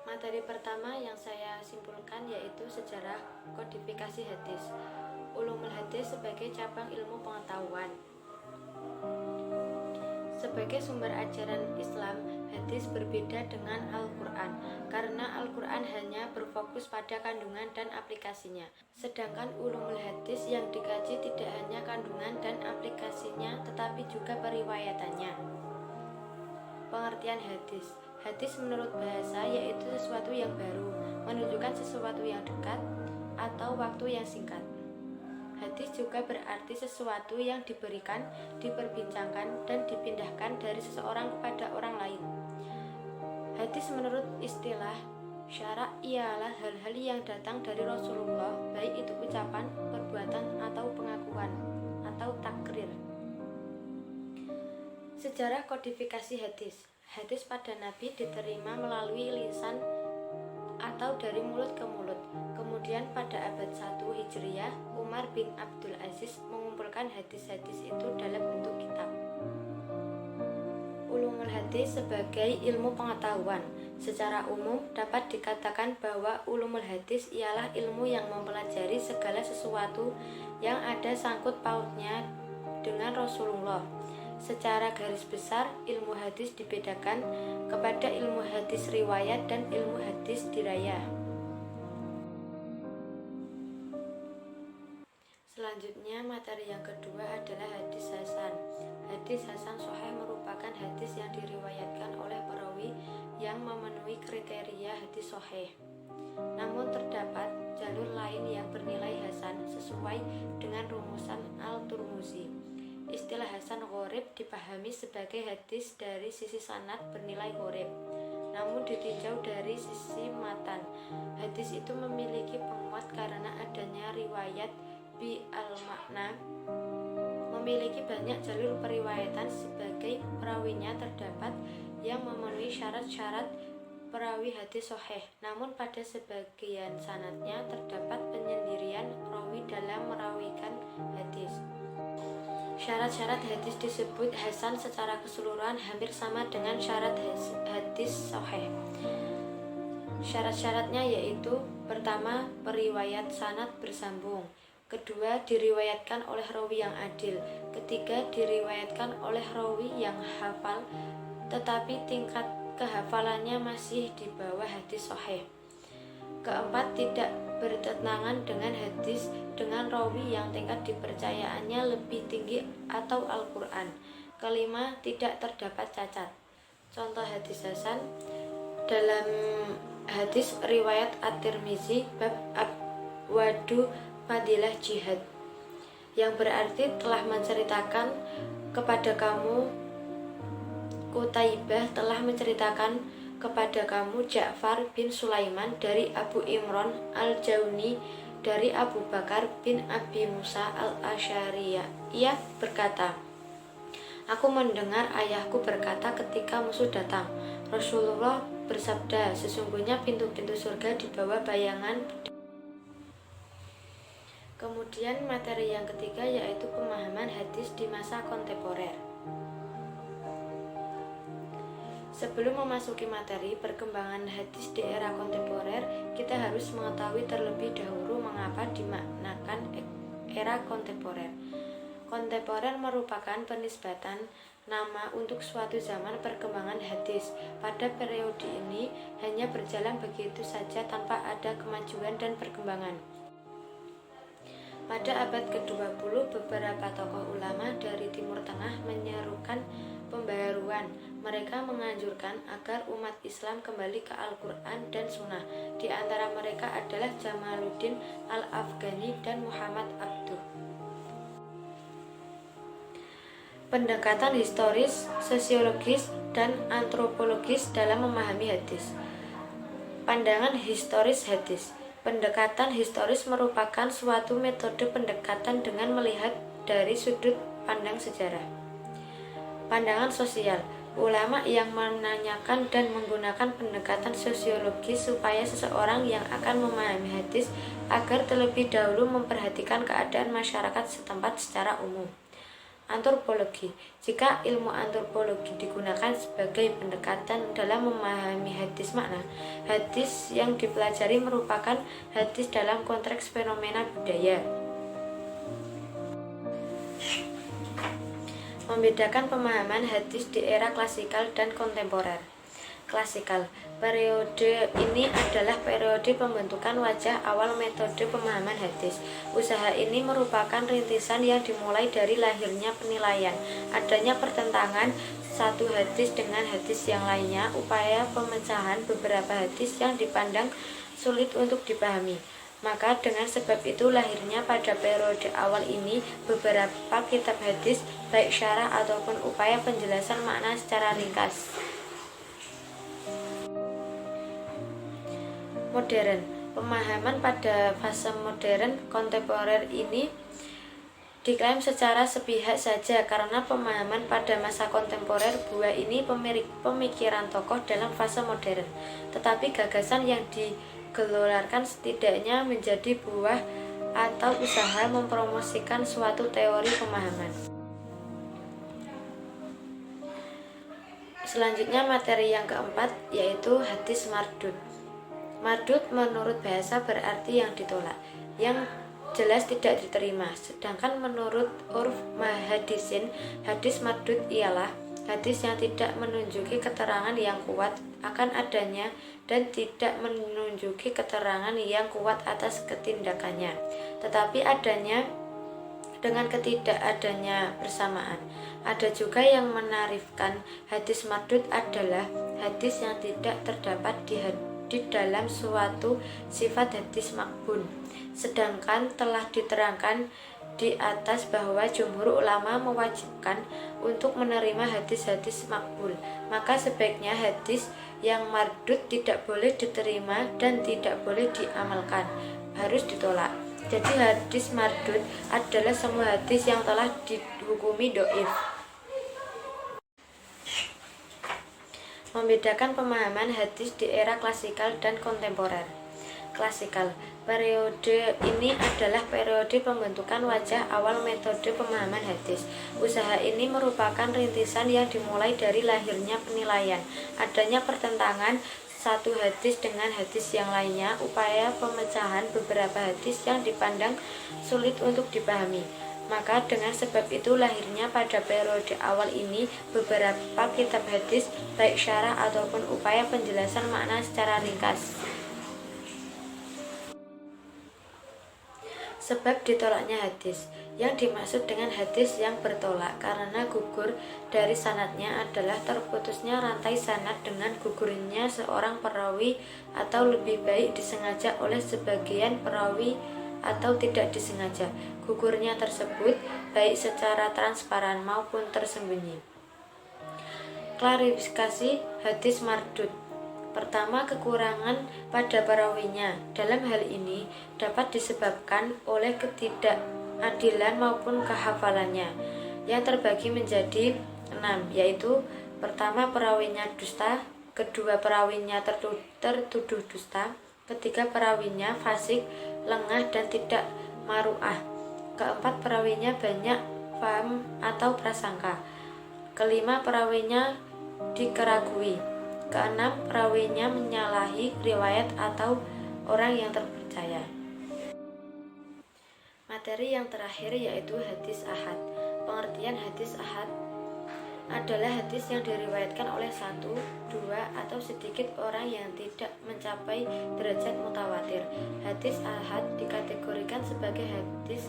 Materi pertama yang saya simpulkan yaitu sejarah kodifikasi hadis. Ulumul hadis sebagai cabang ilmu pengetahuan. Sebagai sumber ajaran Islam, hadis berbeda dengan Al-Quran karena Al-Quran hanya berfokus pada kandungan dan aplikasinya. Sedangkan ulumul hadis yang dikaji tidak hanya kandungan dan aplikasinya tetapi juga periwayatannya. Pengertian hadis. Hadis menurut bahasa yaitu sesuatu yang baru, menunjukkan sesuatu yang dekat atau waktu yang singkat. Hadis juga berarti sesuatu yang diberikan, diperbincangkan, dan dipindahkan dari seseorang kepada orang lain. Hadis menurut istilah syara' ialah hal-hal yang datang dari Rasulullah, baik itu ucapan, perbuatan, atau pengakuan, atau takrir. Sejarah kodifikasi hadis. Hadis pada Nabi diterima melalui lisan atau dari mulut ke mulut. Kemudian pada abad 1 Hijriah, Umar bin Abdul Aziz mengumpulkan hadis-hadis itu dalam bentuk kitab. Ulumul hadis sebagai ilmu pengetahuan. Secara umum dapat dikatakan bahwa ulumul hadis ialah ilmu yang mempelajari segala sesuatu yang ada sangkut pautnya dengan Rasulullah. Secara garis besar, ilmu hadis dibedakan kepada ilmu hadis riwayat dan ilmu hadis dirayah. Selanjutnya, materi yang kedua adalah hadis hasan. Hadis hasan sahih merupakan hadis yang diriwayatkan oleh perawi yang memenuhi kriteria hadis sahih. Namun terdapat jalur lain yang bernilai hasan sesuai dengan rumusan Al-Turmuzi. Istilah hasan gharib dipahami sebagai hadis dari sisi sanad bernilai gharib, namun ditinjau dari sisi matan. Hadis itu memiliki penguat karena adanya riwayat bi al-makna, memiliki banyak jalur periwayatan sebagai perawinya terdapat yang memenuhi syarat-syarat perawi hadis sahih, namun pada sebagian sanadnya terdapat penyendirian rawi dalam merawikan hadis. Syarat-syarat hadis disebut hasan secara keseluruhan hampir sama dengan syarat hadis sahih. Syarat-syaratnya yaitu: pertama, periwayat sanad bersambung; kedua, diriwayatkan oleh rawi yang adil; ketiga, diriwayatkan oleh rawi yang hafal tetapi tingkat kehafalannya masih di bawah hadis sahih; keempat, tidak bertentangan dengan hadis dengan rawi yang tingkat dipercayaannya lebih tinggi atau Al-Quran; kelima, tidak terdapat cacat. Contoh hadis hasan dalam hadis riwayat At-Tirmizi bab abwadu fadilah jihad, yang berarti telah menceritakan kepada kamu Qutaibah telah menceritakan kepada kamu Ja'far bin Sulaiman dari Abu Imran al-Jauni dari Abu Bakar bin Abi Musa al-Asy'ariyah. Ia berkata, aku mendengar ayahku berkata ketika musuh datang, Rasulullah bersabda, sesungguhnya pintu-pintu surga di bawah bayangan. Kemudian materi yang ketiga yaitu pemahaman hadis di masa kontemporer. Sebelum memasuki materi perkembangan hadis di era kontemporer, kita harus mengetahui terlebih dahulu mengapa dimaknakan era kontemporer. Kontemporer merupakan penisbatan nama untuk suatu zaman perkembangan hadis. Pada periode ini hanya berjalan begitu saja tanpa ada kemajuan dan perkembangan. Pada abad ke-20, beberapa tokoh ulama dari Timur Tengah menyerukan pembaharuan. Mereka menganjurkan agar umat Islam kembali ke Al-Quran dan Sunnah. Di antara mereka adalah Jamaluddin Al-Afghani dan Muhammad Abduh. Pendekatan historis, sosiologis, dan antropologis dalam memahami hadis. Pandangan historis hadis. Pendekatan historis merupakan suatu metode pendekatan dengan melihat dari sudut pandang sejarah. Pandangan sosial. Ulama yang menanyakan dan menggunakan pendekatan sosiologis supaya seseorang yang akan memahami hadis agar terlebih dahulu memperhatikan keadaan masyarakat setempat secara umum. Antropologi. Jika ilmu antropologi digunakan sebagai pendekatan dalam memahami hadis makna, hadis yang dipelajari merupakan hadis dalam konteks fenomena budaya. Membedakan pemahaman hadis di era klasikal dan kontemporer. Klasikal. Periode ini adalah periode pembentukan wajah awal metode pemahaman hadis. Usaha ini merupakan rintisan yang dimulai dari lahirnya penilaian, adanya pertentangan satu hadis dengan hadis yang lainnya, upaya pemecahan beberapa hadis yang dipandang sulit untuk dipahami. Maka dengan sebab itu lahirnya pada periode awal ini beberapa kitab hadis, baik syarah ataupun upaya penjelasan makna secara ringkas. Modern. Pemahaman pada fase modern kontemporer ini diklaim secara sepihak saja karena pemahaman pada masa kontemporer buah ini pemikiran tokoh dalam fase modern, tetapi gagasan yang digelorakan setidaknya menjadi buah atau usaha mempromosikan suatu teori pemahaman. Selanjutnya materi yang keempat yaitu hadis mardud. Mardud menurut bahasa berarti yang ditolak, yang jelas tidak diterima. Sedangkan menurut urf mahadisin, hadis mardud ialah hadis yang tidak menunjuki keterangan yang kuat akan adanya dan tidak menunjuki keterangan yang kuat atas ketindakannya, tetapi adanya dengan ketidakadanya bersamaan. Ada juga yang menarifkan hadis mardud adalah hadis yang tidak terdapat di dalam suatu sifat hadis makbul. Sedangkan telah diterangkan di atas bahwa jumhur ulama mewajibkan untuk menerima hadis-hadis makbul, maka sebaiknya hadis yang mardud tidak boleh diterima dan tidak boleh diamalkan, harus ditolak. Jadi hadis mardud adalah semua hadis yang telah dihukumi dhaif. Membedakan pemahaman hadis di era klasikal dan kontemporer. Klasikal. Periode ini adalah periode pembentukan wajah awal metode pemahaman hadis. Usaha ini merupakan rintisan yang dimulai dari lahirnya penilaian, adanya pertentangan satu hadis dengan hadis yang lainnya, upaya pemecahan beberapa hadis yang dipandang sulit untuk dipahami. Maka dengan sebab itu lahirnya pada periode awal ini beberapa kitab hadis, baik syarah ataupun upaya penjelasan makna secara ringkas. Sebab ditolaknya hadis. Yang dimaksud dengan hadis yang bertolak karena gugur dari sanadnya adalah terputusnya rantai sanad dengan gugurnya seorang perawi, atau lebih baik disengaja oleh sebagian perawi atau tidak disengaja. Gugurnya tersebut baik secara transparan maupun tersembunyi. Klarifikasi hadis mardud. Pertama, kekurangan pada perawinya. Dalam hal ini dapat disebabkan oleh ketidakadilan maupun kehafalannya, yang terbagi menjadi 6, yaitu pertama, perawinya dusta; kedua, perawinya tertuduh dusta; ketiga, perawinya fasik, lengah dan tidak maru'ah; keempat, perawinya banyak faham atau prasangka; kelima, perawinya dikeragui; keenam, perawinya menyalahi riwayat atau orang yang terpercaya. Materi yang terakhir yaitu hadis ahad. Pengertian hadis ahad. adalah hadis yang diriwayatkan oleh satu, dua, atau sedikit orang yang tidak mencapai derajat mutawatir. Hadis ahad dikategorikan sebagai hadis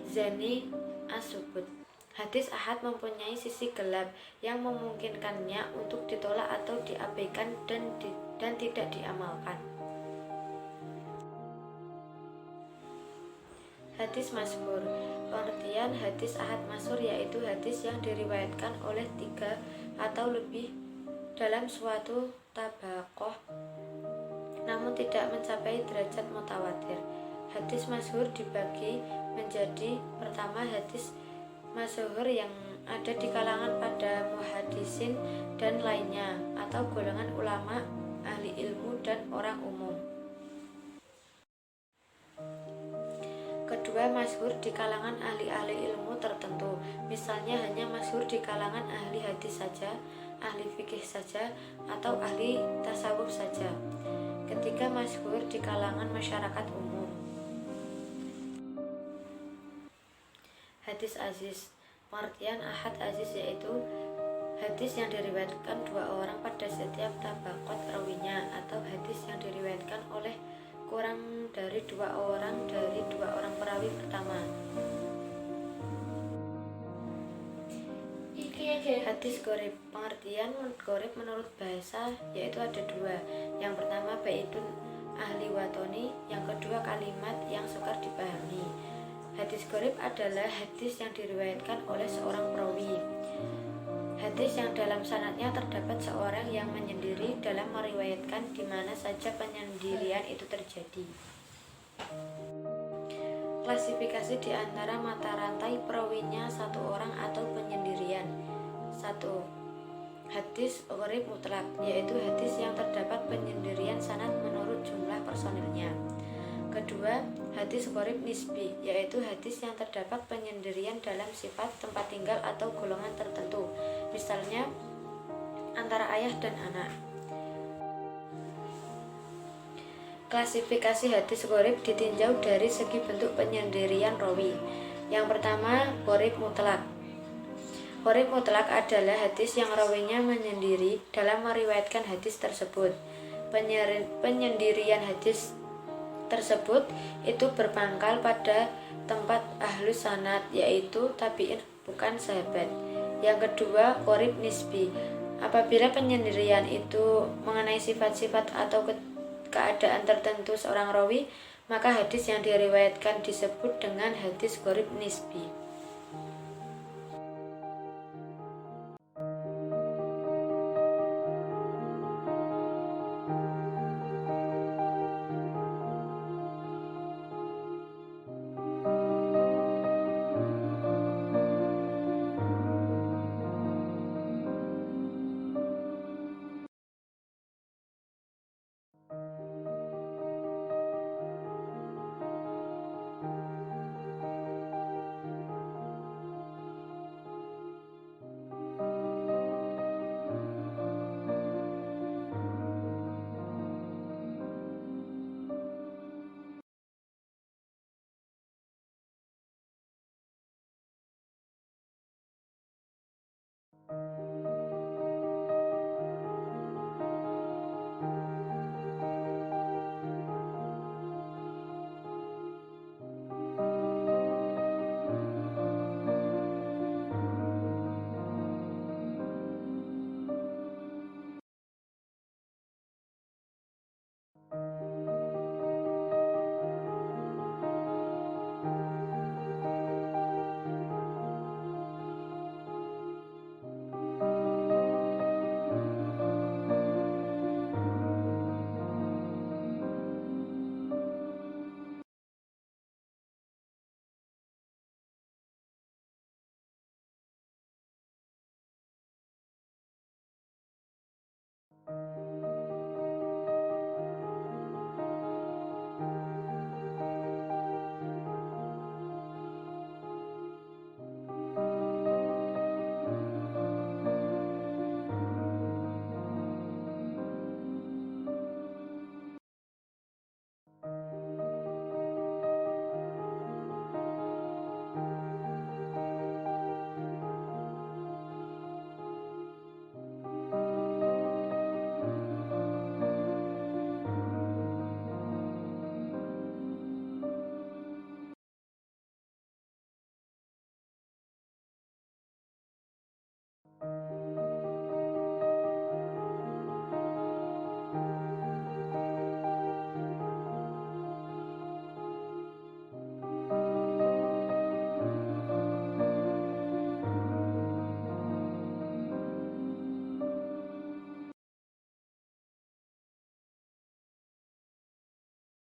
zani as-subut. Hadis ahad mempunyai sisi gelap yang memungkinkannya untuk ditolak atau diabaikan dan tidak diamalkan. Hadis masyhur. Pengertian hadis ahad masyhur yaitu hadis yang diriwayatkan oleh 3 atau lebih dalam suatu tabaqoh namun tidak mencapai derajat mutawatir. Hadis masyhur dibagi menjadi: pertama, hadis masyhur yang ada di kalangan pada muhaddisin dan lainnya atau golongan ulama, ahli ilmu dan orang umum. Kedua, masyhur di kalangan ahli-ahli ilmu tertentu, misalnya hanya masyhur di kalangan ahli hadis saja, ahli fikih saja, atau ahli tasawuf saja. Ketiga, masyhur di kalangan masyarakat umum. Hadis aziz. Pengertian ahad aziz yaitu hadis yang diriwayatkan 2 orang pada setiap tabaqat rawinya, atau hadis yang diriwayatkan oleh kurang dari 2 orang dari 2 orang perawi pertama. Hadis gharib. Pengertian gharib menurut bahasa yaitu ada 2. Yang pertama baidun ahli watoni, yang kedua kalimat yang sukar dipahami. Hadis gharib adalah hadis yang diriwayatkan oleh seorang perawi. Hadis yang dalam sanadnya terdapat seorang yang menyendiri dalam meriwayatkan di mana saja penyendirian itu terjadi. Klasifikasi di antara mata rantai perawinya satu orang atau penyendirian. 1. Hadis gharib mutlak, yaitu hadis yang terdapat penyendirian sanad menurut jumlah personilnya. Kedua, hadis gharib nisbi, yaitu hadis yang terdapat penyendirian dalam sifat, tempat tinggal, atau golongan tertentu, misalnya antara ayah dan anak. Klasifikasi hadis gharib ditinjau dari segi bentuk penyendirian rawi. Yang pertama, gharib mutlak. Gharib mutlak adalah hadis yang rawinya menyendiri dalam meriwayatkan hadis tersebut. Penyendirian hadis tersebut itu berpangkal pada tempat ahlu sanad, yaitu tabi'in, bukan sahabat. Yang kedua, gharib nisbi. Apabila penyendirian itu mengenai sifat-sifat atau keadaan tertentu seorang rawi, maka hadis yang diriwayatkan disebut dengan hadis gharib nisbi.